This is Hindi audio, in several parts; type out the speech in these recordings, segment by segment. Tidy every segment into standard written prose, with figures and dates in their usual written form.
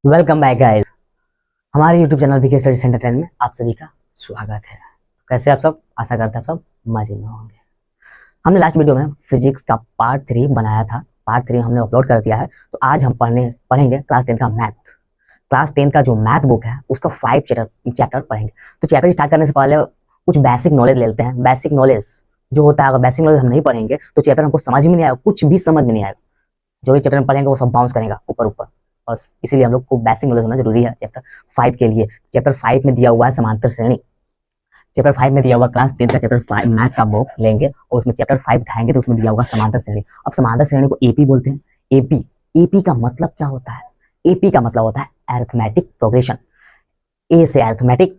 Welcome back guys. हमारे YouTube channel VK study centre 10 में आप सभी का स्वागत है। कैसे आप सब? आशा करते हैं आप सब मजे में होंगे। हमने लास्ट वीडियो में फिजिक्स का पार्ट 3 बनाया था। पार्ट 3 हमने अपलोड कर दिया है। तो आज हम पढ़ेंगे क्लास 10 का मैथ। क्लास 10 का जो मैथ बुक है उसका 5 चैप्टर पढ़ेंगे। तो चैप्टर स्टार्ट करने से पहले कुछ बेसिक नॉलेज ले लेते हैं। बेसिक नॉलेज जो होता है, अगर बेसिक नॉलेज हम नहीं पढ़ेंगे तो चैप्टर हमको समझ में नहीं आएगा, कुछ भी समझ में नहीं आएगा। जो भी चैप्टर में पढ़ेंगे वो सब बाउंस करेगा ऊपर ऊपर। बस इसीलिए हम लोग को बेसिक नॉलेज होना जरूरी है चैप्टर 5 के लिए। चैप्टर 5 में दिया हुआ है समांतर श्रेणी। चैप्टर 5 में दिया हुआ क्लास 10 का चैप्टर 5 मैथ का बुक लेंगे और उसमें चैप्टर 5 उठाएंगे तो उसमें दिया होगा समांतर श्रेणी। अब समांतर श्रेणी को एपी बोलते हैं। एपी एपी का मतलब क्या होता है? एपी का मतलब होता है अरिथमेटिक प्रोग्रेशन। ए से अरिथमेटिक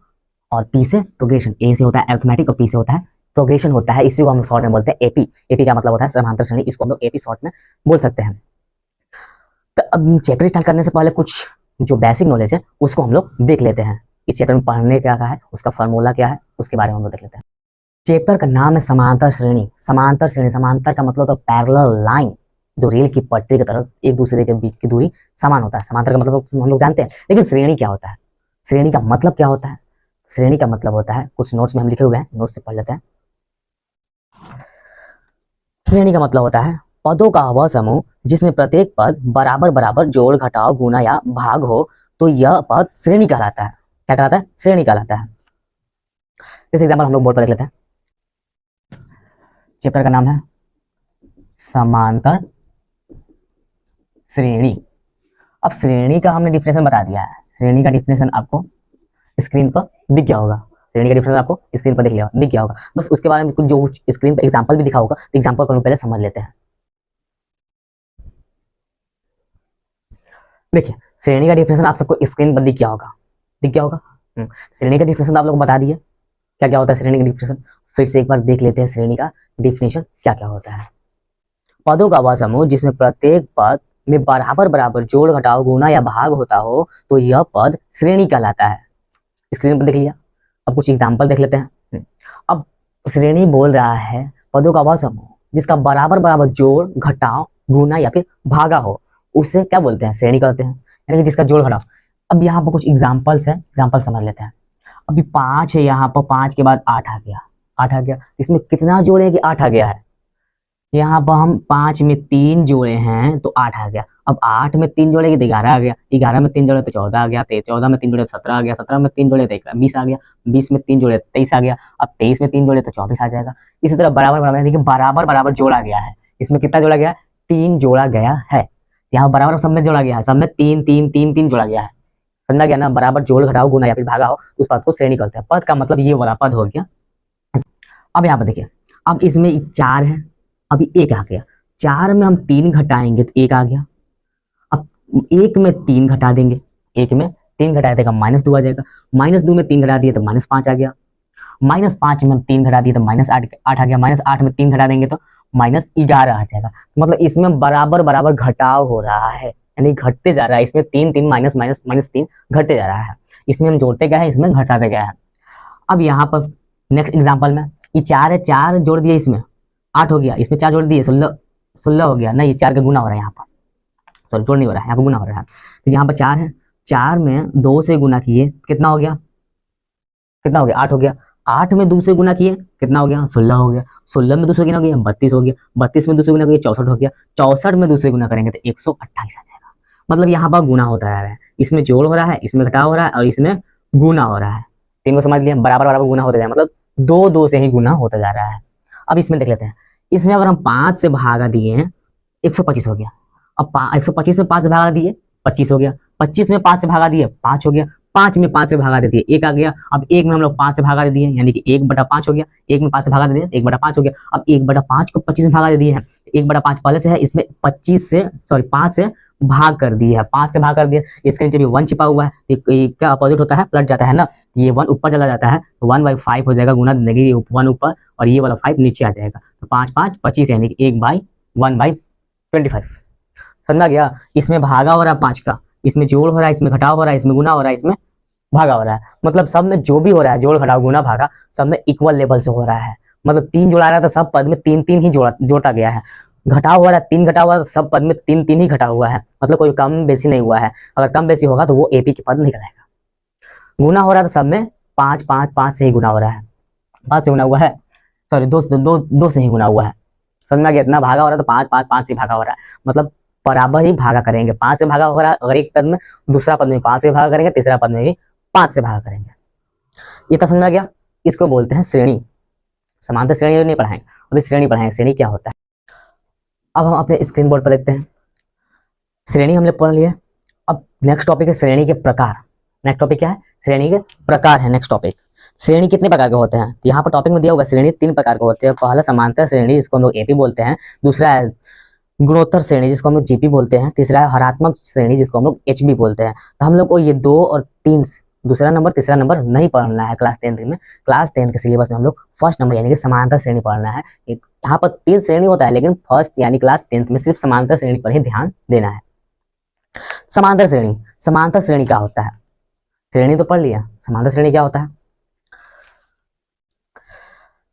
और पी से प्रोग्रेशन। ए से होता है अरिथमेटिक और पी से होता है प्रोग्रेशन होता है। इसी को हम शॉर्ट में बोलते हैं एपी। एपी का मतलब होता है समांतर श्रेणी। इसको हम लोग एपी शॉर्ट में बोल सकते हैं। तो अब चैप्टर स्टार्ट करने से पहले कुछ जो बेसिक नॉलेज है उसको हम लोग देख लेते हैं। इस चैप्टर में पढ़ने क्या है, उसका फार्मूला क्या है, उसके बारे में हम लोग देख लेते हैं। चैप्टर का नाम है समांतर श्रेणी। समांतर श्रेणी, समांतर का मतलब तो पैरेलल लाइन, जो रेल की पटरी की तरफ एक दूसरे के बीच की दूरी समान होता है। समांतर का मतलब हम लोग जानते हैं, लेकिन श्रेणी क्या होता है? श्रेणी का मतलब क्या होता है? श्रेणी का मतलब होता है, कुछ नोट्स में हम लिखे हुए हैं, नोट्स से पढ़ लेते हैं। श्रेणी का मतलब होता है पदों का वह समूह जिसमें प्रत्येक पद बराबर बराबर जोड़ घटाव गुणा या भाग हो, तो यह पद श्रेणी कहलाता है। क्या कहलाता है? श्रेणी कहलाता है। इस एग्जाम्पल हम लोग बोर्ड पर देख लेते हैं। चैप्टर का नाम है समांतर श्रेणी। अब श्रेणी का हमने डिफिनेशन बता दिया है। श्रेणी का डिफिनेशन आपको स्क्रीन पर दिख गया होगा। श्रेणी का डिफिनेशन आपको स्क्रीन पर दिख गया होगा। बस उसके बारे में कुछ जो स्क्रीन पर एग्जाम्पल भी दिखा होगा, तो एग्जाम्पल को हम पहले समझ लेते हैं। देखिए, श्रेणी का डिफिनेशन आप सबको स्क्रीन पर दिख गया होगा। श्रेणी का डिफिनेशन आप लोग बता दिए क्या क्या होता है श्रेणी का डिफिनेशन। फिर से एक बार देख लेते हैं श्रेणी का डिफिनेशन क्या क्या होता है। पदों का वह समूह जिसमें प्रत्येक पद में बराबर बराबर जोड़ घटाव गुणा या भाग होता हो, तो यह पद श्रेणी कहलाता है। स्क्रीन पर देख लिया। अब कुछ एग्जाम्पल देख लेते हैं। अब श्रेणी बोल रहा है पदों का वह समूह जिसका बराबर बराबर जोड़ घटाव गुणा या फिर भागा हो, उसे क्या बोलते हैं? श्रेणी कहते हैं। यानी कि जिसका जोड़ घटाव। अब यहाँ पर कुछ एग्जाम्पल्स है, एग्जाम्पल समझ लेते हैं। अभी 5 है, यहाँ पर 5 के बाद 8 आ गया। 8 आ गया, इसमें कितना जोड़े कि 8 आ गया है। यहाँ पर हम 5 में 3 जोड़े हैं तो 8 आ गया। अब 8 में 3 जोड़े तो 11 आ गया। 11 में 3 जोड़े तो 14 आ गया। 14 में 3 जोड़े तो 17 आ गया। 17 में 3 जोड़े तो 20 आ गया। 20 में 3 जोड़े तो 23 आ गया। अब 23 में 3 जोड़े तो 24 आ जाएगा। इसी तरह बराबर बराबर, यानी कि बराबर बराबर जोड़ा गया है। इसमें कितना जोड़ा गया? 3 जोड़ा गया है। यहाँ बराबर सब में जोड़ा गया है, सब में 3 3 3 3 जोड़ा गया है। समझा गया ना? बराबर जोड़ घटाओ गुना या फिर भागा हो, उस पद को श्रेणी कहते हैं। पद का मतलब ये वाला पद हो गया। अब यहाँ पर देखिए, अब इसमें 4 है, अभी 1 आ गया। 4 में हम 3 घटाएंगे तो 1 आ गया। अब 1 में 3 घटा देंगे, 1 में 3 घटा देगा -2 आ जाएगा। -2 में 3 घटा दिए तो -5 आ गया। -5 में 3 घटा दिए तो -8 आ गया। -8 में 3 घटा देंगे तो -11 आ जाएगा। मतलब इसमें बराबर बराबर घटाव हो रहा है, यानी घटते जा रहा है। इसमें 3 3 माइनस माइनस माइनस 3 घटते जा रहा है। इसमें हम जोड़ते गए हैं, इसमें घटाते गए हैं। अब यहाँ पर नेक्स्ट एग्जाम्पल में ये 4 है, 4 जोड़ दिए, इसमें 8 हो गया। इसमें 4 जोड़ दिए 16 हो गया। नहीं, 4 का गुना हो रहा है यहाँ पर, सॉरी जोड़ नहीं हो रहा है, यहाँ पर गुना हो रहा है। तो यहाँ पर 4 है, 4 में 2 से गुना किए कितना हो गया? कितना हो गया? 8 हो गया। 8 में 2 से गुना किए कितना हो गया? 16 हो गया। 16 में 2 से गुना किया 32 हो गया। 32 में 2 से गुना किया 64 हो गया। 64 में 2 से गुना करेंगे तो 128 आ जाएगा। मतलब यहाँ पर गुना होता जा रहा है। इसमें जोड़ हो रहा है, इसमें घटाव हो रहा है और इसमें गुना हो रहा है। तीन को समझ लिया, बराबर बराबर गुना होता जा रहा है, मतलब 2 2 से ही गुना होता जा रहा है। अब इसमें देख लेते हैं। इसमें अगर हम 5 से भागा दिए हैं 125 हो गया। अब 125 में 5 से भागा दिए 25 हो गया। 25 में 5 से भागा दिए 5 हो गया। 5 में 5 से भागा दे दिए 1 आ गया। अब 1 में हम लोग 5 से भागा दे दिए, यानी कि 1/5 हो गया। 1 में 5 से भागा दे दिए 1/5 हो गया। अब 1/5 को 25 में भागा दे दिए हैं। 1/5 पहले से है, इसमें 5 से भाग कर दिए है। 5 से भाग कर दिए, इसके नीचे भी 1 छिपा हुआ है। क्या अपोजिट होता है? पलट जाता है ना। ये 1 ऊपर चला जाता है तो 1/5 हो जाएगा। गुना जिंदगी 1 ऊपर और ये वाला 5 नीचे आ जाएगा। तो 5 5 25, यानी कि 1/1/25। समझा गया? इसमें भागा हो रहा है 5 का, इसमें जोड़ हो रहा है, इसमें घटाव हो रहा है, इसमें गुना हो रहा है, इसमें भागा हो रहा है। मतलब सब में जो भी हो रहा है, जोड़ घटाव गुना भागा, सब में इक्वल लेवल से हो रहा है। मतलब 3 जोड़ा रहा था, सब पद में 3 3 ही जोड़ता गया है। घटाव हो रहा है, 3 घटा हुआ है, तो सब पद में 3 3 ही घटा हुआ है, मतलब कोई कम बेसी नहीं हुआ है। अगर कम बेसी होगा तो वो एपी के पद निकल आएगा। गुना हो रहा है तो सब में 5 5 5 से ही गुना हो रहा है, 5 से गुना हुआ है, सॉरी 2 से ही गुना हुआ है। समझ में आ गया? इतना भागा हो रहा है तो 5 5 5 से भागा हो रहा है, मतलब बराबर ही भागा करेंगे। 5 से भागा हो रहा है अगर एक पद में, दूसरा पद में 5 से भागा करेंगे, तीसरा पद में भी 5 से भागा करेंगे। ये तो समझ में आ गया। इसको बोलते हैं श्रेणी। समांतर श्रेणी नहीं पढ़ाएंगे, अभी श्रेणी पढ़ाएंगे। श्रेणी क्या होता है अब हम अपने स्क्रीन बोर्ड पर देखते हैं। श्रेणी हमने पढ़ लिया। अब नेक्स्ट टॉपिक है श्रेणी के प्रकार। नेक्स्ट टॉपिक क्या है? श्रेणी के प्रकार है नेक्स्ट टॉपिक। श्रेणी कितने प्रकार के होते हैं? तो यहाँ पर टॉपिक में दिया हुआ श्रेणी 3 प्रकार के होते हैं। पहला समांतर श्रेणी जिसको हम लोग एपी बोलते हैं, दूसरा है गुणोत्तर श्रेणी जिसको हम लोग जीपी बोलते हैं, तीसरा है हरात्मक श्रेणी जिसको हम लोग एचबी बोलते हैं। तो हम लोग को ये 2 और 3 दूसरा नंबर तीसरा नंबर नहीं पढ़ना है क्लास 10 में। क्लास 10 के सिलेबस में हम लोग फर्स्ट नंबर यानी कि समांतर श्रेणी पढ़ना है। यहाँ पर 3 श्रेणी होता है, लेकिन फर्स्ट यानी क्लास 10 में सिर्फ समांतर श्रेणी पर ही ध्यान देना है। समांतर श्रेणी, समांतर श्रेणी क्या होता है? श्रेणी तो पढ़ लिया, समांतर श्रेणी क्या होता है?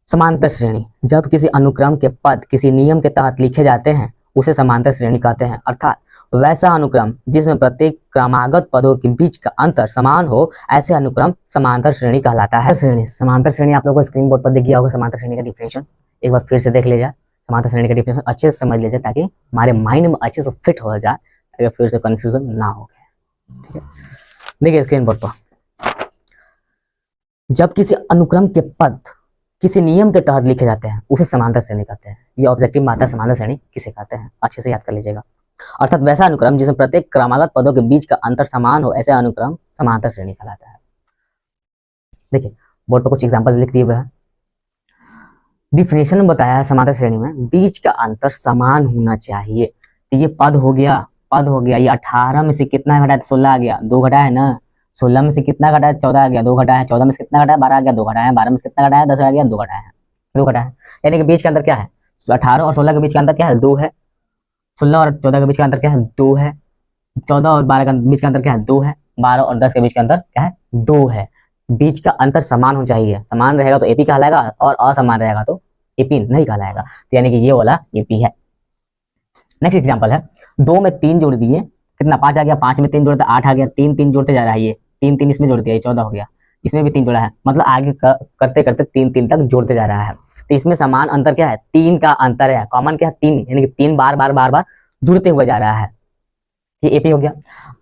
समांतर श्रेणी जब किसी अनुक्रम के पद किसी नियम के तहत लिखे जाते हैं उसे समांतर श्रेणी कहते हैं। अर्थात वैसा अनुक्रम जिसमें प्रत्येक क्रमागत पदों के बीच का अंतर समान हो, ऐसे अनुक्रम समांतर श्रेणी कहलाता है। श्रेणी, समांतर श्रेणी आप लोगों को स्क्रीन बोर्ड पर दिख गया होगा। समांतर श्रेणी का डिफिनेशन एक बार फिर से देख लीजिए। समांतर श्रेणी का डिफिनेशन अच्छे से समझ लीजिए ताकि हमारे माइंड में अच्छे से फिट हो जाए, अगर फिर से कंफ्यूजन ना हो। ठीक है, देखिए स्क्रीन बोर्ड पर, जब किसी अनुक्रम के पद किसी नियम के तहत लिखे जाते हैं उसे समांतर श्रेणी कहते हैं। ये ऑब्जेक्टिव मात्रा समांतर श्रेणी किसे कहते हैं, अच्छे से याद कर लीजिएगा। अर्थात वैसा अनुक्रम जिसमें प्रत्येक क्रमागत पदों के बीच का अंतर समान हो, ऐसे अनुक्रम समांतर श्रेणी कहलाता है। देखिए बोर्ड पर कुछ एग्जांपल लिख दिए हुए हैं। डिफिनेशन में बताया है समांतर श्रेणी में बीच का अंतर समान होना चाहिए। तो ये पद हो गया, पद हो गया। ये 18 में से कितना घटा है? 16 आ गया, 2 घटा है ना। 16 में से कितना घटा है? 14 आ गया, 2 घटा है। 14 में से कितना घटा है? 12 आ गया, 2 घटा है। 12 में से कितना घटा है? 10 आ गया, 2 घटा है, 2 घटा है। यानी कि बीच का अंतर क्या है? 18 और 16 के बीच का अंतर क्या है? 2 है। 16 और 14 के बीच का अंतर क्या है? 2 है। 14 और 12 के बीच का अंतर क्या है? 2 है। 12 और 10 के बीच का अंतर क्या है? 2 है। बीच का अंतर समान होना चाहिए। समान रहेगा तो एपी कहलाएगा और असमान रहेगा तो एपी नहीं कहलाएगा। तो यानी कि ये वाला एपी है। नेक्स्ट एग्जांपल है, 2 में 3 जोड़ दिए, कितना? 5 आ गया। 5 में 3 जोड़ते 8 आ गया। 3 3 जोड़ते जा रहा है, ये 3 3 इसमें जोड़ दिया, ये 14 हो गया। इसमें भी 3 जोड़ा है, मतलब आगे करते करते 3 3 तक जोड़ते जा रहा है। तो इसमें समान अंतर क्या है? 3 का अंतर है। कॉमन क्या है? 3, यानी कि 3 बार बार बार बार जुड़ते हुए जा रहा है। ये एपी हो गया।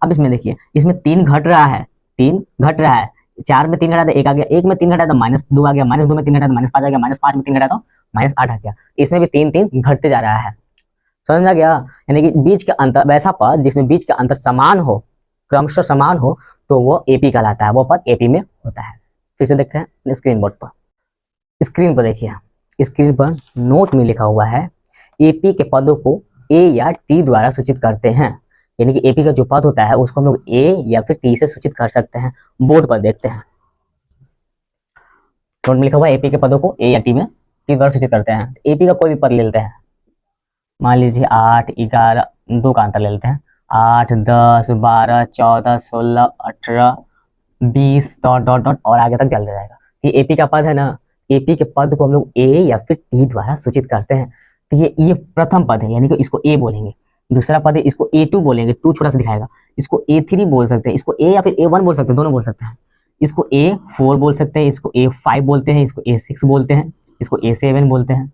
अब इसमें देखिए, इसमें 3 घट रहा है, 3 घट रहा है। 4 में 3 घटा तो 1 आ गया, 1 में 3 घटा तो -2 आ गया, -2 में 3 घटा तो -5 आ गया, -5 में 3 घटा तो -8 आ गया। इसमें भी 3 3 घटते जा रहा है। समझ में आ गया? यानी कि बीच का अंतर, वैसा पद जिसमें बीच का अंतर समान हो, क्रमशः समान हो, तो वो एपी कहलाता है। वो पद एपी में होता है। फिर से देखते हैं स्क्रीन बोर्ड पर। स्क्रीन पर देखिए, स्क्रीन पर नोट में लिखा हुआ है एपी के पदों को ए या टी द्वारा सूचित करते हैं। यानी कि एपी का जो पद होता है उसको हम लोग ए या फिर टी से सूचित कर सकते हैं। बोर्ड पर देखते हैं, नोट में लिखा हुआ है एपी के पदों को ए या टी में टी द्वारा सूचित करते हैं। एपी का कोई भी पद ले लेते हैं, मान लीजिए 8 11, 2 का अंतर ले लेते हैं। 8 10 12 14 16 18 20 डॉट डॉट डॉट और आगे तक चलते जाएगा। ये एपी का पद है ना। एपी के पद को हम लोग ए या फिर टी द्वारा सूचित करते हैं। तो ये प्रथम पद है, यानी कि इसको ए बोलेंगे। दूसरा पद है, इसको A2 बोलेंगे, 2 छोटा सा दिखाएगा। इसको A3 बोल सकते हैं, इसको A या फिर A1 बोल सकते हैं, दोनों बोल सकते हैं। इसको A4 बोल सकते हैं, इसको A5 बोलते हैं, इसको A6 बोलते हैं, इसको A7 बोलते हैं,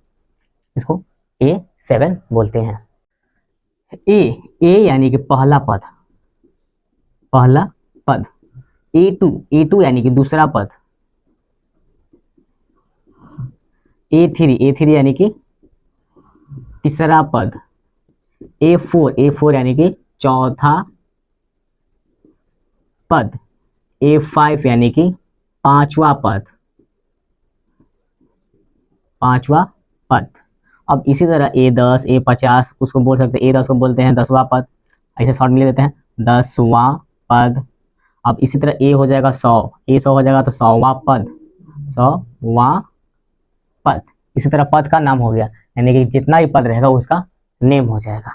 इसको A7 बोलते हैं। ए यानी कि पहला पद, पहला पद। A2 यानी कि दूसरा पद। A3 यानी कि तीसरा पद। A4 यानी कि चौथा पद। A5 यानी कि पांचवा पद, पांचवा पद। अब इसी तरह A10 A50 उसको बोल सकते हैं, A10 को बोलते हैं 10वां पद, ऐसे शॉर्ट में ले लेते हैं 10वां पद। अब इसी तरह A हो जाएगा 100, A100 हो जाएगा तो 100वां पद, 100वां पद। इसी तरह पद का नाम हो गया, यानी कि जितना भी पद रहेगा उसका नेम हो जाएगा।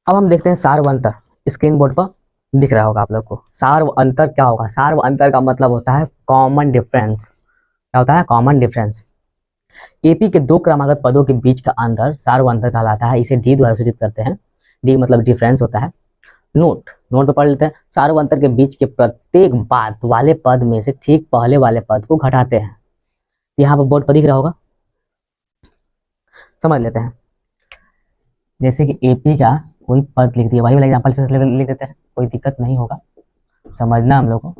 अब हम देखते हैं सार्व अंतर। स्क्रीन बोर्ड पर दिख रहा होगा आप लोग को। सार्व अंतर क्या होगा? सार्व अंतर का मतलब होता है कॉमन डिफरेंस। क्या होता है? Common difference. एपी के दो क्रमागत पदों के बीच का अंतर सार्वंतर कहलाता है। इसे डी द्वारा सूचित करते हैं। डी मतलब डिफरेंस होता है। नोट नोट तो पढ़ लेते हैं। सार्वंतर के बीच के प्रत्येक बाद वाले पद में से ठीक पहले वाले पद को घटाते हैं। यहाँ पर बोर्ड पर दिख रहा होगा, समझ लेते हैं। जैसे कि एपी का कोई पद लिख दिया, वही वाला एग्जाम्पल फिर से लिख देते हैं, कोई दिक्कत नहीं होगा, समझना हम लोग को।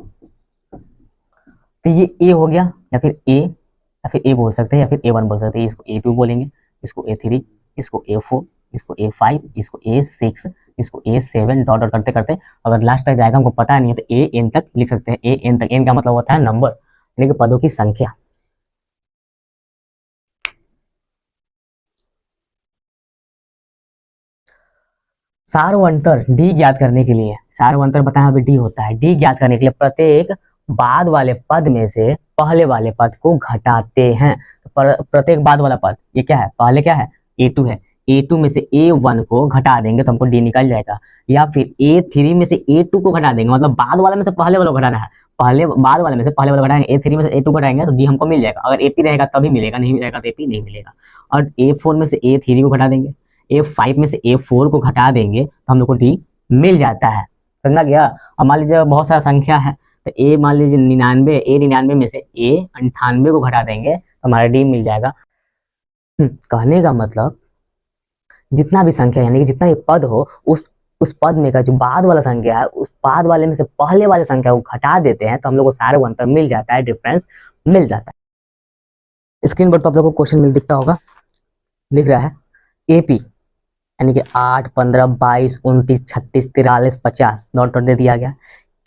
तो ये ए हो गया, या फिर ए बोल सकते हैं, या फिर A1 बोल सकते हैं। इसको A2 बोलेंगे, इसको A3, इसको A4, इसको A5, इसको A6, इसको A7, डॉट डॉट करते करते अगर लास्ट तक जाएगा हमको पता नहीं है तो AN तक लिख सकते हैं। AN तक, N का मतलब होता है नंबर, यानी कि पदों की संख्या। सार्वंतर डी ज्ञात करने के लिए, सार्वंतर बताया अभी डी होता है। डी ज्ञात करने के लिए प्रत्येक बाद वाले पद में से पहले वाले पद को घटाते हैं। प्रत्येक बाद वाला पद ये क्या है, पहले क्या है, A2 है। A2 में से A1 को घटा देंगे तो हमको D निकल जाएगा, या फिर A3 में से A2 को घटा देंगे, मतलब बाद वाले में से पहले वाला को घटाना है। पहले बाद वाले में से पहले वाला घटाएंगे, A3 में से A2 घटाएंगे तो D हमको मिल जाएगा। अगर AP रहेगा तभी मिलेगा, नहीं रहेगा तो AP नहीं मिलेगा। और A4 में से A3 को घटा देंगे, A5 में से A4 को घटा देंगे तो हम लोग को D मिल जाता है। समझना गया। अब मान लीजिए बहुत सारा संख्या है तो A मान लीजिए 99, A99 में से A98 को घटा देंगे तो हमारा D मिल जाएगा। कहने का मतलब जितना भी संख्या यानी कि जितना भी पद हो उस पद में का जो बाद वाला संख्या है उस बाद वाले में से पहले वाले संख्या को घटा देते हैं तो हम लोग को सार्वंतर मिल जाता है, डिफरेंस मिल जाता है। स्क्रीन पर तो आप लोग को क्वेश्चन मिल दिखता होगा, दिख रहा है। एपी यानी कि 8, 15, 22, 29, 36, 43, 50 नोट दे दिया गया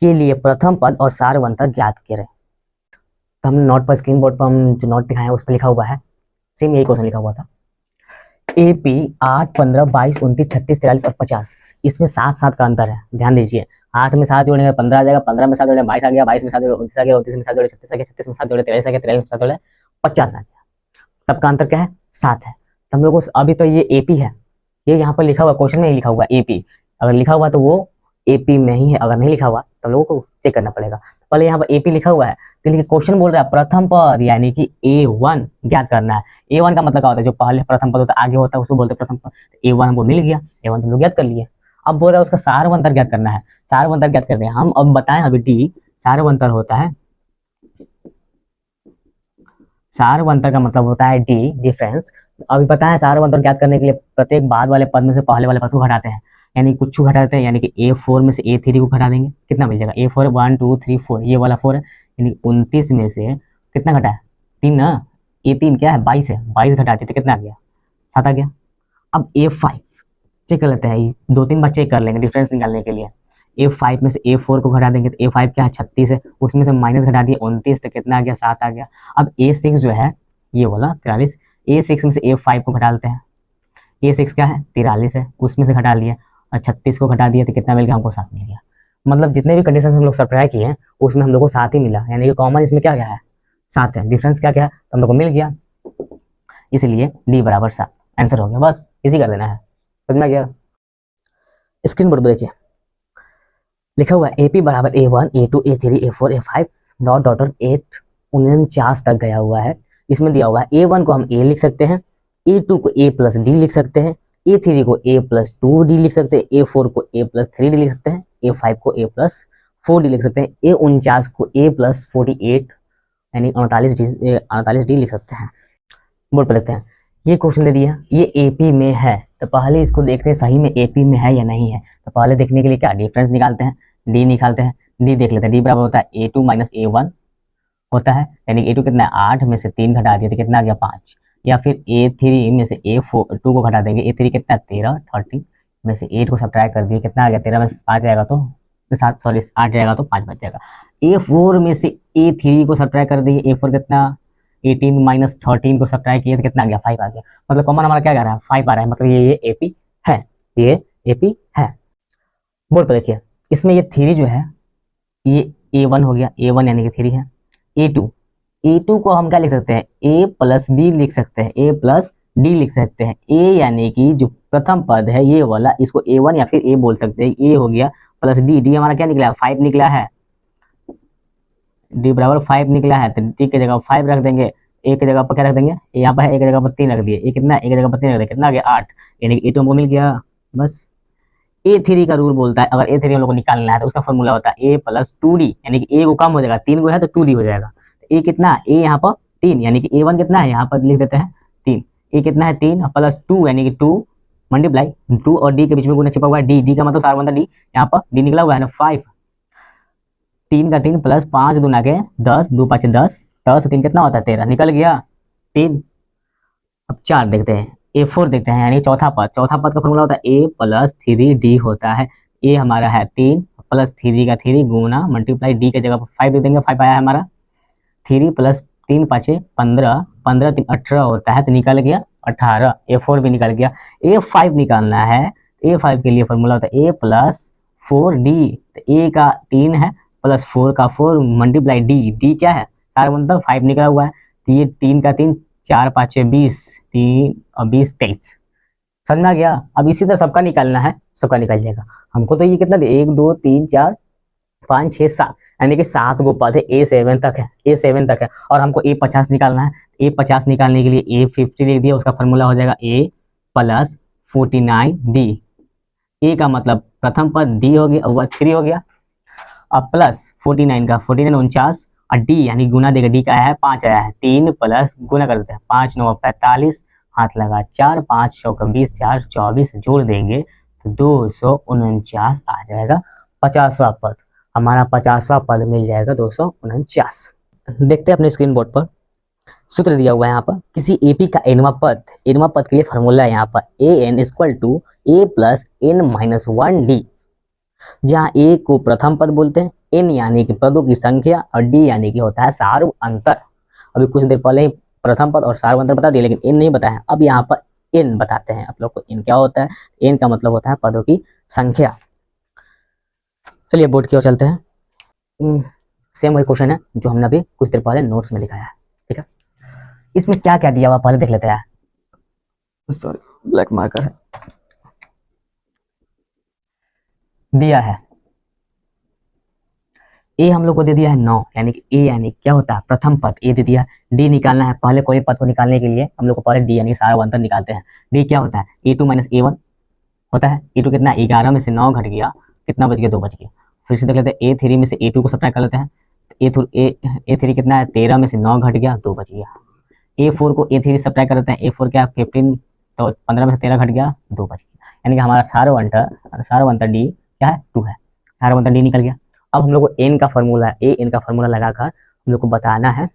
के लिए प्रथम पद और सार्वंतर ज्ञात करें। तो हमने नोट पर, स्क्रीन बोर्ड पर हम जो नोट दिखाए उस पर लिखा हुआ है, सेम यही क्वेश्चन लिखा हुआ था। एपी 8, 15, 22, 29, 36, 43 और 50, इसमें 7 का अंतर है, ध्यान दीजिए। 8 में 7 जोड़ेंगे 15 आ जाएगा, 15 में 7 जोड़े 22 आ गया, 22 में 7 जोड़े 29 आ गया, 29 में 7 जोड़े 36 आ गया, 36 में 7 जोड़े 43 आ गया, 43 में 7 जोड़े 50 आ गया। सबका अंतर क्या है, 7 है। तो हम लोग को अभी तो ये एपी है, ये यहाँ पर लिखा हुआ क्वेश्चन में ही लिखा हुआ एपी, अगर लिखा हुआ तो वो एपी में ही है, अगर नहीं लिखा हुआ तो लोगों को चेक करना पड़ेगा। पहले यहाँ पर एपी लिखा हुआ है तो क्वेश्चन बोल रहा है प्रथम पद यानी कि A1 ज्ञात करना है। A1 का मतलब क्या होता है, जो पहले प्रथम पद होता है आगे होता है उसको बोलते हैं प्रथम पद। A1 हमको मिल गया, A1 हम लोग ज्ञात कर लिए। अब बोल रहा है उसका सार्वंतर ज्ञात करना है। सार्वंतर ज्ञात करते हैं हम, अब बताएं अभी डी सार्वंतर होता है, सार्वंतर का मतलब होता है डी डिफरेंस। अभी पता है सार्वंतर ज्ञात करने के लिए प्रत्येक बाद वाले पद में से पहले वाले पद को घटाते हैं, यानी कुछ घटाते हैं, यानी कि A4 में से A3 को घटा देंगे, कितना मिल जाएगा, A4 1 2 3 4, ये वाला 4 है, यानी 29 में से कितना घटा है, 3 ना, A3 क्या है 22 है, 22 घटा देते कितना आ गया, 7 आ गया। अब A5 चेक कर लेते हैं, 2-3 बार चेक कर लेंगे डिफरेंस निकालने के लिए। A5 में से A4 को घटा देंगे तो A5 क्या है 36 है, उसमें से माइनस घटा दिए 29 तो कितना आ गया, 7 आ गया। अब A6 जो है ये वाला 43, A6 में से A5 को घटा लेते हैं, A6 क्या है 43 है, उसमें से घटा लिया और 36 को घटा दिया तो कितना मिल गया, हमको 7 मिल गया। मतलब जितने भी कंडीशन हम लोग सब्ट्रैक्ट किए हैं उसमें हम लोग को 7 ही मिला, यानी कि कॉमन इसमें क्या क्या है 7 है, डिफरेंस क्या क्या है तो हम लोग को मिल गया, इसलिए D बराबर 7 आंसर हो गया। बस इसी कर देना है, समझ में गया। स्क्रीन बोर्ड पर देखिए लिखा हुआ है AP बराबर A1, A2, A3, A4, A5 dot dot 8 49 तक गया हुआ है। इसमें दिया हुआ है A1 को हम A लिख सकते हैं, A2 को A प्लस D लिख सकते हैं, A3 को A प्लस 2D लिख सकते हैं, A4 को A प्लस 3D लिख सकते हैं, A5 को A प्लस 4D लिख सकते हैं, A49 को A प्लस 48 यानी 48D लिख सकते हैं। बोर्ड पर देखते हैं, ये क्वेश्चन दे दिया, ये AP में है तो पहले इसको देखते हैं सही में AP में है या नहीं है। तो पहले देखने के लिए क्या डिफरेंस निकालते हैं, D निकालते हैं, D देख लेते हैं, D बराबर होता है A2 माइनस A1 होता है, यानी A2 कितना है 8 में से 3 घटा दिया तो कितना आ गया 5, या फिर A3 में से A2 को घटा देंगे, A3 कितना 13 30 में से 8 को सब्ट्रैक्ट कर दिए कितना आ गया 13 में से 5 जाएगा तो 8 जाएगा तो 5 बच जाएगा। A4 में से A3 को सब्ट्रैक्ट कर दिए, A4 कितना 18 माइनस 13 को सब्ट्रैक्ट किए तो कितना आ गया 5 आ गया। मतलब कॉमन हमारा क्या आ रहा है 5 आ रहा है, मतलब ये AP है, ये AP है। बोर्ड पर देखिए इसमें ये 3 जो है ये A1 हो गया, A1 यानी कि 3 है। A2 को हम क्या लिख सकते हैं A प्लस D लिख सकते हैं, A प्लस D लिख सकते हैं। A यानी कि जो प्रथम पद है ये वाला, इसको A1 या फिर A बोल सकते हैं, A हो गया प्लस D हमारा क्या निकला 5 निकला है, D बराबर 5 निकला है तो D की जगह 5 रख देंगे, एक की जगह पर क्या रख देंगे, यहाँ पर है, एक की जगह पर 3 रख दिए, ये कितना, एक की जगह पर 3 रख दिया, कितना आ गया 8, यानी कि A2 हमको मिल गया। बस A3 का रूल बोलता है अगर A3 हम लोग को निकालना है तो उसका फॉर्मूला होता है A प्लस 2D, यानी कि A को कम हो जाएगा, 3 को है तो 2D हो जाएगा। तो A कितना, A यहाँ पर 3, यानी कि A1 कितना है, यहाँ पर लिख देते हैं 3, A कितना है 3 प्लस 2, यानी कि 2 मल्टीप्लाई 2 और D के बीच में गुना छिपा हुआ है D का मतलब सारा बनता D, यहाँ पर D निकला हुआ है ना 5, 3 का 3 प्लस 5 दूना के 10, 2 5 10, 10 3 कितना होता है 13, निकल गया 3। अब 4 देखते हैं, A4 देखते हैं, यानी चौथा पद का फॉर्मूला होता है A प्लस 3D होता है। A हमारा है 3 प्लस 3 का 3 गुना मल्टीप्लाई D के जगह पर 5 दे देंगे, 5 आया है हमारा, 3 प्लस 3 5 15, 15 3 18 होता है, तो निकल गया 18। A4 भी निकल गया। A5 निकालना है, A5 के लिए फॉर्मूला होता है A प्लस 4D, तो A का 3 है प्लस 4 का 4 मल्टीप्लाई D क्या है, सारा मतलब 5 निकला हुआ है, तो ये 3 का 3 4 5 20, 3 और 20 23, समझ में आ गया। अब इसी तरह सबका निकालना है, सबका निकल जाएगा। हमको तो ये कितना दे, 1 2 3 4 5 6 7, यानी कि 7 गो पद है, A7 तक है, A7 तक है, और हमको A50 निकालना है। A50 निकालने के लिए A50 लिख दिया, उसका फॉर्मूला हो जाएगा A प्लस 49D। A का मतलब प्रथम पद D हो गया, वह 3 हो गया, अब प्लस 49 का 49 49, और D यानी गुना देगा, D का आया है 5 आया है, 3 प्लस गुना कर देते हैं, 5 9 45, हाथ लगा 4, 5 6 का 20, 4 24, जोड़ देंगे तो 249 आ जाएगा 50वां पद, हमारा 50वां पद मिल जाएगा 249। देखते हैं अपने स्क्रीन बोर्ड पर सूत्र दिया हुआ है यहाँ पर, किसी AP का एनवा पद के लिए फॉर्मूला है यहाँ पर AN equal to A plus N minus 1D, जहाँ A को प्रथम पद बोलते हैं, N यानी कि पदों की संख्या, और D यानी कि होता है सार्व अंतर। अभी कुछ देर पहले ही प्रथम पद और सार्व अंतर बता दिया, लेकिन N नहीं बताया, अब यहाँ पर N बताते हैं आप लोग को। N क्या होता है, N का मतलब होता है पदों की संख्या। चलिए बोर्ड की ओर चलते हैं। सेम वही क्वेश्चन है जो हमने अभी कुछ देर पहले नोट्स में लिखा है, ठीक है। इसमें क्या क्या दिया हुआ पहले देख लेते हैं, सॉरी ब्लैक मार्कर है, दिया है A हम लोग को दे दिया है 9, यानी कि A यानी क्या होता है प्रथम पद, A दे दिया। D निकालना है, पहले कोई पद को निकालने के लिए हम लोग को पहले D यानी सारा अंतर निकालते हैं। D क्या होता है, A2 माइनस A1 होता है। A2 कितना, 11 में से 9 घट गया, कितना बच गया, 2 बच गया। फिर से देख लेते हैं, A3 में से A2 को सब्ट्रैक्ट कर लेते हैं, A3 कितना है, 13 में से 9 घट गया, 2 बच गया। A4 को A3 सब्ट्रैक्ट कर लेते हैं, A4 क्या 15, तो 15 में से 13 घट गया, 2 बच गया, यानी कि हमारा सारा अंतर D क्या है, 2 है, सारा अंतर D निकल गया। अब हम लोग को N का फॉर्मूला है, N का फॉर्मूला लगाकर हम लोग को बताना है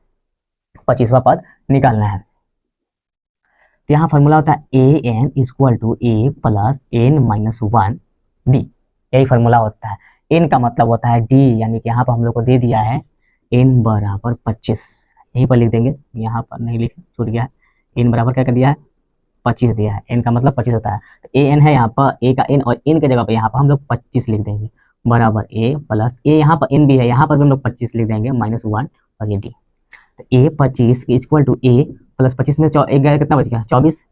25वां पद निकालना है। तो यहाँ फॉर्मूला होता है AN equal to A plus N minus 1D, यही फॉर्मूला होता है। N का मतलब होता है D, यानी कि यहाँ पर हम लोग को दे दिया है N बराबर 25, यहीं पर लिख देंगे, यहाँ पर नहीं लिख, छूट गया है। N बराबर क्या कर दिया है, 25 दिया है, N का मतलब 25 होता है। तो AN है यहाँ पर, A का N, और N के जगह पर यहाँ पर हम लोग 25 लिख देंगे, बराबर A प्लस A, यहाँ पर N भी है, यहाँ पर भी हम लोग 25 लिख देंगे, माइनस 1 और ये D। तो A25 equal to A plus 25 में एक गया, कितना बच गया, 24।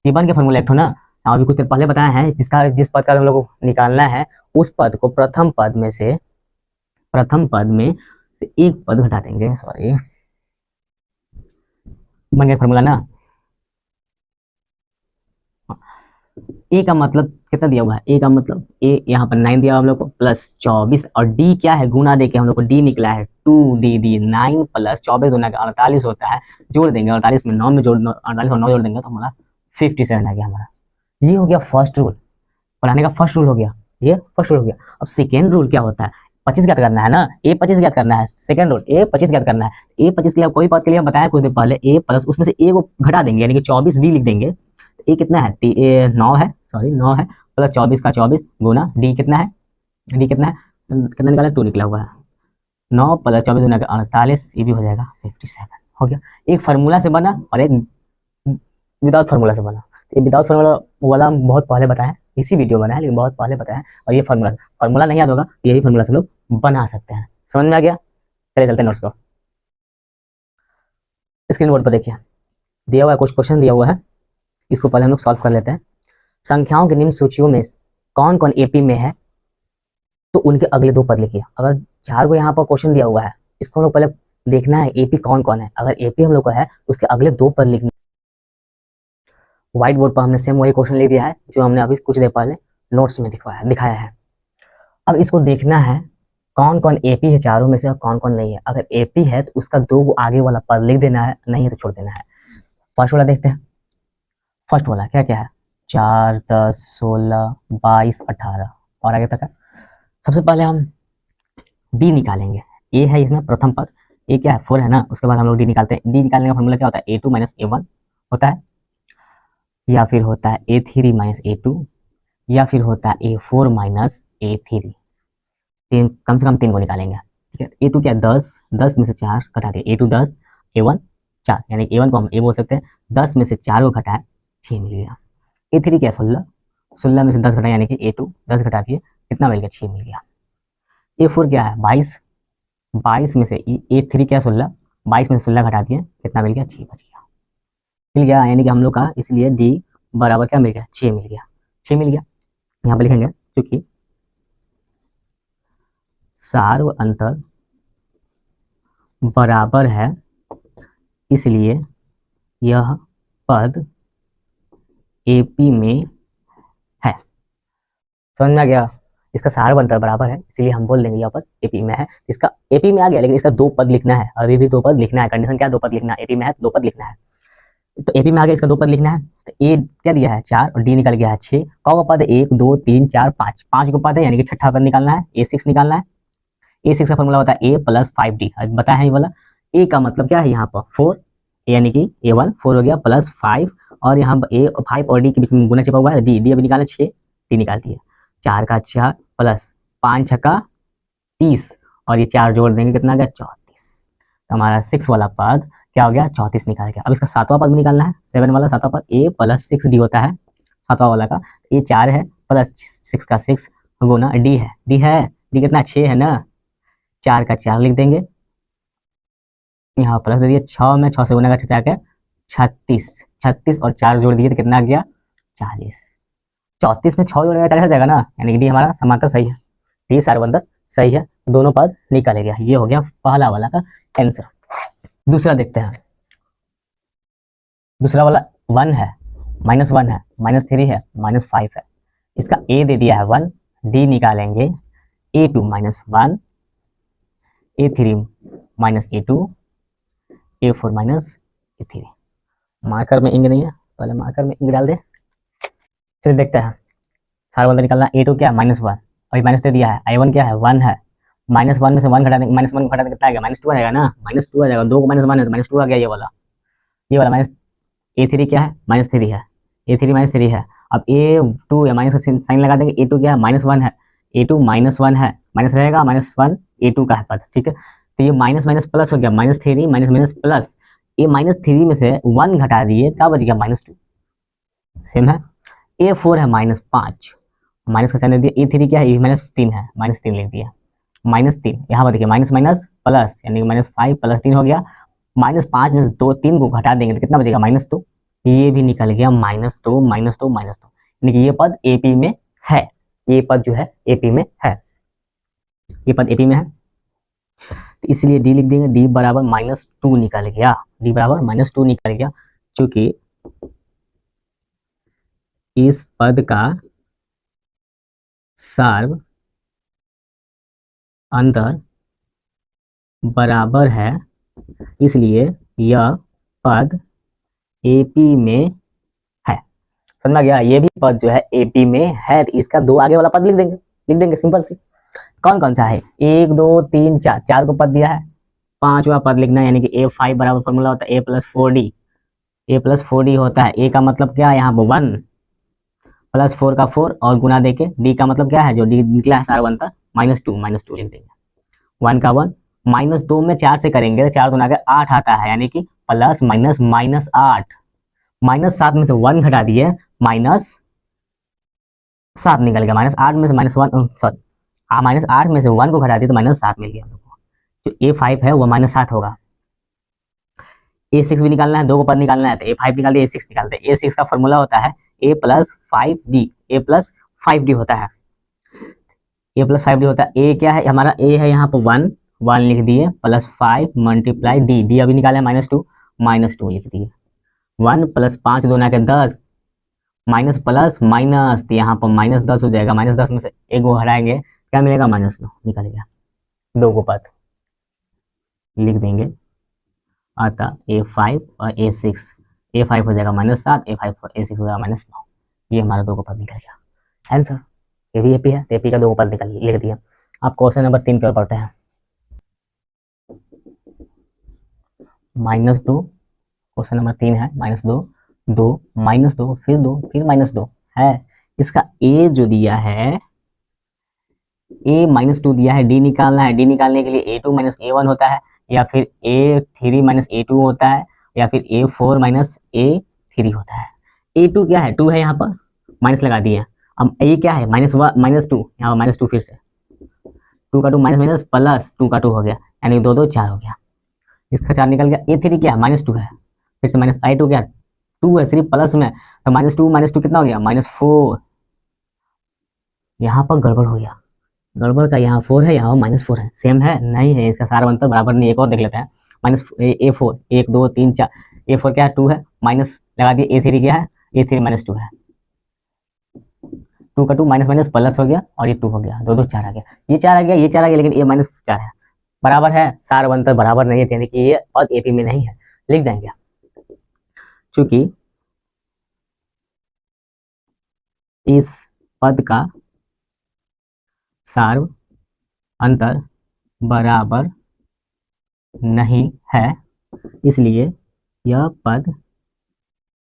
ये बन के फॉर्मूला एक ना, अभी कुछ देर पहले बताया है, जिस पद का हम लोग को निकालना है, उस पद को प्रथम पद में से एक पद घटा देंगे, सॉरी, बन गया फॉर्मूला ना। A का मतलब कितना दिया हुआ है, A का मतलब A यहाँ पर 9 दिया हुआ हम लोग को, प्लस 24, और D क्या है, गुना देके हम लोग को D निकला है 2D, 9 प्लस 24 गुना 48 होता है, जोड़ देंगे 48 में 9 में जोड़ 48 और 9 जोड़ देंगे तो हमारा 57 आ गया हमारा। ये हो गया फर्स्ट रूल, पढ़ाने का फर्स्ट रूल हो गया, ये फर्स्ट रूल हो गया। अब सेकेंड रूल क्या होता है, 25 ज्ञात करना है ना, A25 ज्ञात करना है, सेकंड रूल A25 ज्ञात करना है। A25 के लिए कोई पद के लिए बताया कुछ देर पहले, A प्लस उसमें से A को घटा देंगे, यानी कि 24D लिख देंगे। A कितना है, 9 है, सॉरी 9 है, प्लस 24 का 24 गुना D कितना है, कितना निकाला, 2 निकला हुआ है, 9 प्लस 24 गुना 48, ये भी हो जाएगा 57 हो गया। एक फार्मूला से बना और एक विदाउट फार्मूला से बना। ये विदाउट फार्मूला वाला हम बहुत पहले बताया, इसी वीडियो बनाया, लेकिन बहुत पहले बताया, और ये फार्मूला नहीं याद होगा, यही फार्मूला से लोग बना सकते हैं। समझ में आ गया, चलिए चलते हैं नोट्स को। स्क्रीन बोर्ड पर देखिए, दिया हुआ है कुछ क्वेश्चन दिया हुआ है, इसको पहले हम लोग सॉल्व कर लेते हैं। संख्याओं के निम्न सूचियों में कौन कौन AP में है, तो उनके अगले 2 पद लिखिए। अगर 4 को यहाँ पर क्वेश्चन दिया हुआ है, इसको हम लोग पहले देखना है एपी कौन कौन है। अगर एपी हम लोग को है तो उसके अगले दो पद लिखने। व्हाइट बोर्ड पर हमने सेम वही क्वेश्चन लिख दिया है जो हमने अभी कुछ देर पहले नोट्स में दिखाया है। अब इसको देखना है कौन कौन एपी है चारों में से और कौन कौन नहीं है। अगर एपी है तो उसका दो आगे वाला पद लिख देना है, नहीं है तो छोड़ देना है। फर्स्ट वाला देखते हैं। फर्स्ट वाला क्या क्या है, 4, 10, 16, 22, 18 और आगे तक है। सबसे पहले हम डी निकालेंगे। ए है इसमें प्रथम पद, ए क्या है 4 है ना, उसके बाद हम लोग डी निकालते हैं। डी निकालने का फॉर्मूला क्या होता है, A2 माइनस A1 होता है, या फिर होता है A3 माइनस A2, या फिर होता है A4 माइनस A3। कम से कम 3 को निकालेंगे, ठीक है। A2 क्या है 10, 10 में से 4 घटा दिए, A2 10, A1 4, यानी A1 को हम A बोल सकते हैं। 10 में से 4 को घटाए 6 मिल गया। A3 क्या है 16, 16 में से 10 घटाए यानी कि A2 10 घटा दिए, कितना मिल गया 6 मिल गया। A4 क्या है 22, 22 में से A3 क्या 16, 22 में से 16 घटा दिए, कितना मिल गया 6 बच गया। मिल गया यानी कि हम लोग का, इसलिए डी बराबर क्या मिल गया 6 मिल गया। 6 मिल गया, यहाँ पर लिखेंगे क्योंकि सार्व अंतर बराबर है इसलिए यह पद एपी में है। समझ में आ गया, इसका सार्व अंतर बराबर है इसलिए हम बोल देंगे यह पद एपी में है। इसका एपी में आ गया, लेकिन इसका दो पद लिखना है, अभी भी दो पद लिखना है। कंडीशन क्या है, दो पद लिखना है। एपी में है तो दो पद लिखना है, तो एपी में आ गया, इसका दो पद लिखना है। तो ए क्या दिया है 4 और डी निकल गया है 6। कौ का पद 1 2 3 4 5, 5 को पद है यानी कि छठा पद निकालना है, A6 निकालना है। A6 का फॉर्मूला होता है A प्लस 5D, बताया है ये वाला। ए का मतलब क्या है यहाँ पर 4, यानी कि A1 4 हो गया प्लस 5, और यहाँ पर A 5 और D के बीच में गुना छिपा हुआ है, डी अभी निकाला 6, डी निकाल दिया। 4 का 4 प्लस 5 छक्का 30, और ये 4 जोड़ देंगे कितना आ गया 34। तो हमारा 6 वाला पद क्या हो गया 34 निकाल गया। अब इसका सातवां पद भी निकालना है, 7 वाला सातवां पद A प्लस 6D होता है सातवां वाला का। ये 4 है प्लस 6 का 6 गुना डी है, डी कितना 6 है ना, 4 का 4 लिख देंगे, यहाँ प्लस दे दिए। 6 में 6 से गुना का 4 क्या 36, 36 और 4 जोड़ दिए तो कितना आ गया 40। 34 में 6 जोड़ेगा 40 आ जाएगा ना, यानी कि डी हमारा समांतर सही है, डी सार्व अंतर सही है, दोनों पद निकाले गया। ये हो गया पहला वाला का आंसर। दूसरा देखते हैं। दूसरा वाला 1 है, -1 है, -3 है, -5 है। इसका ए दे दिया है 1, डी निकालेंगे A2 minus 1, A3 minus A2, A4 minus A3। Marker में इंक नहीं है, पहले मार्कर में इंक डाल दे। चलिए देखते हैं, सारा बंदा निकालना। A2 क्या है -1, अभी माइनस दे दिया है। I1 क्या है 1 है, -1 में से 1 घटा देंगे, -1 को घटा देंगे कितना आ गया -2 आएगा ना, -2 आ जाएगा। 2 को -1 है तो -2 आ गया, ये वाला माइनस। A3 क्या है -3 है, A3 -3 है। अब A2 या माइनस का साइन लगा देंगे। A2 क्या है -1 है, A2 -1 है, माइनस रहेगा -1 A2 का है पद, ठीक है। तो ये माइनस माइनस प्लस हो गया, -3 माइनस माइनस प्लस। ये -3 में से 1 घटा दिए क्या बच गया -2, सेम है। A4 है -5, माइनस का साइन दे दिया। A3 क्या है -3 है, -3 लिख दिया, -3। यहाँ पर देखिए माइनस माइनस प्लस, यानी -5 प्लस 3 हो गया। -5 में से 2 3 को घटा देंगे तो कितना बचेगा -2, ये भी निकल गया -2, -2, -2, यानी कि ये पद एपी में है। ये पद जो है एपी में है, ये पद एपी में है, तो इसलिए डी लिख देंगे। डी बराबर -2 निकल गया, डी बराबर -2 निकल गया, क्योंकि इस पद का सार्व अंतर बराबर है इसलिए यह पद एपी में है। समझ में गया, ये भी पद जो है एपी में है, तो इसका दो आगे वाला पद लिख देंगे सिंपल सी। कौन कौन सा है 1 2 3 4, 4 को पद दिया है। पांचवा पद लिखना है, यानी कि A5 बराबर फॉर्मूला होता है A+4D होता है। A का मतलब क्या है यहाँ पर 1 प्लस 4 का 4 और गुना देके, डी का मतलब क्या है जो डी निकला है सारा बनता -2 लिख देंगे। 1 का 1, -2 में 4 से करेंगे तो 4 गुना के 8 आता है, यानी कि प्लस माइनस -8, -7 में से 1 घटा दिए, -7 निकल गया। -8 में से -8 में से 1 को घटा दिए तो -7 मिल गया हम लोग को। जो A5 है वो -7 होगा। A6 भी निकालना है, 2 को पद निकालना है, तो A5 निकाल दिए, A6 निकालते हैं। A6 का फॉर्मूला होता है A+5D, A+5D होता है, A+5D होता है। A क्या है हमारा, A है यहाँ पर 1 1 लिख दिए प्लस 5 मल्टीप्लाई डी, डी अभी निकाले -2, -2 लिख दिए। 1 प्लस 5 2 के 10, माइनस प्लस माइनस, तो यहाँ पर -10 हो जाएगा। -10 में से एक को हटाएंगे, क्या मिलेगा? -9 निकल गया। दो को पद लिख देंगे, अतः A5 और A6, A5 हो जाएगा -7, A5 और A6 हो जाएगा -9। ये हमारा दो को पद निकल गया आंसर। ये भी एपी है, तो एपी का दो को पद निकल लिख दिया। आप क्वेश्चन नंबर 3 की ओर पढ़ते हैं। -2, क्वेश्चन नंबर 3 है, -2, 2, -2, फिर 2, फिर -2 है। इसका ए जो दिया है, ए -2 दिया है, डी निकालना है। डी निकालने के लिए A2 -A1 होता है, या फिर A3 -A2 होता है, या फिर A4 -A3 होता है। A2 क्या है? 2 है, यहाँ पर माइनस लगा दिए। अब ये क्या है? -2, यहाँ पर -2, फिर से 2 का 2 माइनस प्लस 2 का 2 हो गया, यानी 2 2 4 हो गया। इसका 4 निकल गया। A3 क्या है? -2 है, फिर से माइनस। I2 क्या है? 2 है, सिर्फ प्लस में, तो -2 कितना हो गया? -4। यहाँ पर गड़बड़ हो गया, गड़बड़ का यहाँ 4 है, यहाँ -4 है। सेम है? नहीं है, इसका सारा अंतर बराबर नहीं। एक और देख लेते हैं। A4 1 2 3 4, A4 क्या है? 2 है, माइनस लगा दिए। A3 क्या है? A3 -2 है। 2 का 2 माइनस प्लस हो गया, और ये 2 हो गया। 2 2 4 आ गया, ये 4 आ गया, ये 4 आ गया, लेकिन ये -4 है। बराबर है, सार अंतर बराबर नहीं है, यानी कि ये पद एपी में नहीं है। लिख देंगे, चूंकि इस पद का सार्व अंतर बराबर नहीं है, इसलिए यह पद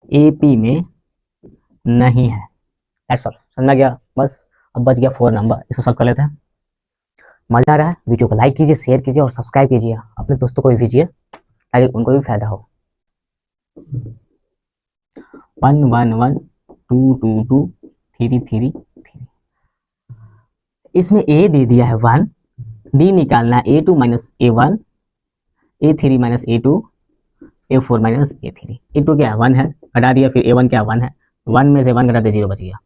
एपी में नहीं है। That's all, समझा गया? बस अब बच गया 4 नंबर, इसको सॉल्व कर लेते हैं। मजा आ रहा है? वीडियो को लाइक कीजिए, शेयर कीजिए और सब्सक्राइब कीजिए। अपने दोस्तों को भी भेजिए ताकि उनको भी फायदा हो। 1 1 1 2 2 2 3 3 3, इसमें A दे दिया है 1, D निकालना है A2 -A1, A3 -A2, A4 -A3। A2 क्या है? 1 है, हटा दिया। फिर A1 क्या है? 1 है, 1 में से 1 घटा दे 0 बच गया।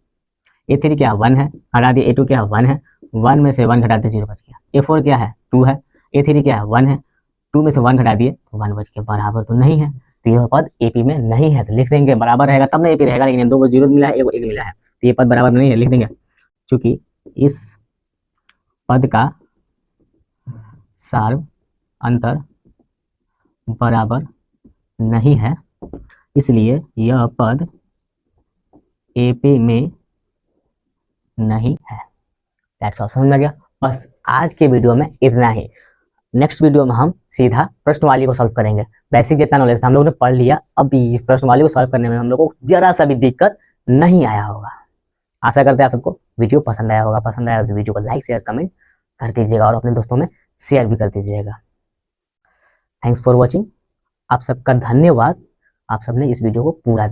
A3 क्या है? 1 है, हटा दिया। A2 क्या है? 1 है, 1 में से 1 घटा दे 0 बच गया। A4 क्या है? 2 है, A3 क्या है? 1 है, 2 में से 1 घटा दिए, 1 बच गया। बराबर तो नहीं है, तो यह पद एपी में नहीं है। तो लिख देंगे, बराबर रहेगा तब ना एपी रहेगा, लेकिन 2 को 0 मिला है, 1 को 1 मिला है, तो ये पद बराबर नहीं है। लिख देंगे, चूंकि इस पद का सार्व अंतर बराबर नहीं है, इसलिए यह पद एपी में नहीं है। दैट्स ऑल, समझ में आ गया? बस आज के वीडियो में इतना ही। नेक्स्ट वीडियो में हम सीधा प्रश्नवाली को सॉल्व करेंगे। बेसिक जितना नॉलेज था हम लोगों ने पढ़ लिया, अब इस प्रश्नवाली को सॉल्व करने में हम लोग को जरा सा भी दिक्कत नहीं आया होगा। आशा करते हैं आप सबको वीडियो पसंद आया होगा। पसंद आया तो वीडियो को लाइक शेयर कमेंट कर दीजिएगा और अपने दोस्तों में शेयर भी कर दीजिएगा। थैंक्स फॉर वॉचिंग, आप सबका धन्यवाद। आप सबने इस वीडियो को पूरा